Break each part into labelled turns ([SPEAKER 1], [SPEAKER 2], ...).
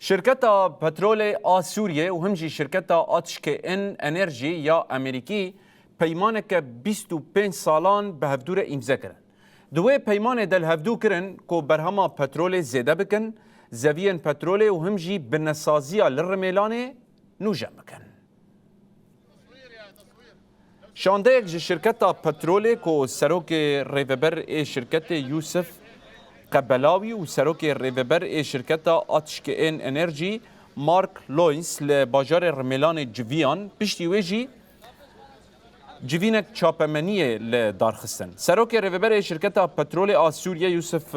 [SPEAKER 1] شركتا بترولي سوريا وهمجي شركتا HKN Energy يا أمريكي پیمانك 25 سالان به هفدور امضا کرن. دوی پیمان دل هفدو کرن کو برهما پترول زیده بکن، زوین پترول و همجی بنسازیا للرميلان نوجه بکن. شانده یک شرکتا پترول کو سروک ریوبر شرکت یوسف قبلاوی و سروک ریوبر شرکتا HKN Energy مارک لوینس لباجار رميلان جویان پشتی ویجی جوینک چاپمنیه لدارخستن. سروک ریوبر شرکتا پترول سوریه یوسف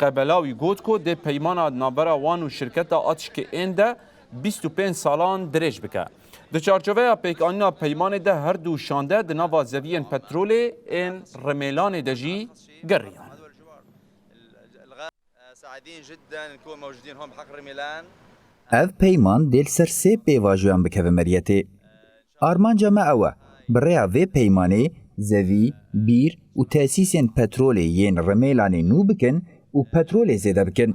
[SPEAKER 1] قبلاوی گوت کو ده پیمان نابرا وان و شرکتا HKN ده 25 سالان درج بکه. ده چارچوبه پیکانینا پیمان ده هر دو شانده ده نوا زوین پترول این رميلان دجی گریان.
[SPEAKER 2] سعيدين جدا نكون موجودين هون بحق رميلان.
[SPEAKER 3] اف پیمان دل سر سه پیواجوان بکه مریتی. آرمانجا ما اوه برای وی پیمانه زوی، بیر و تأسیسین پترول ین رميلان نو بکن و پترول زیده بکن.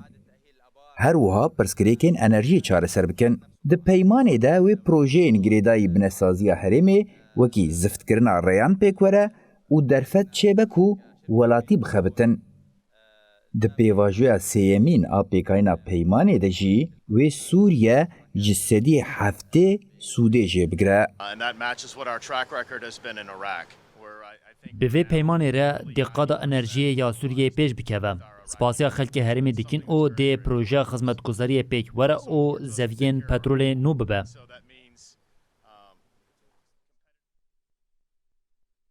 [SPEAKER 3] هر وها پرسکریکن انرژی چاره سر بکن. ده پیمانه ده و پروژه انگریدای بنسازی حرمه وکی زفت کرنا ریان پیکوره و درفت چه بکو ولاتی بخبتن. ده پیواجوی سیمین آپیکاینا پیمانه ده جی و سوریه جسدی هفته سوده جه بگره.
[SPEAKER 4] به وی پیمانه را دقیقا انرژی یا سوریه پیش بکوه. سپاسیا خلک هرمی دکین او ده پروژه خدمتگزاری پیک وره او زوین پترول نو ببه.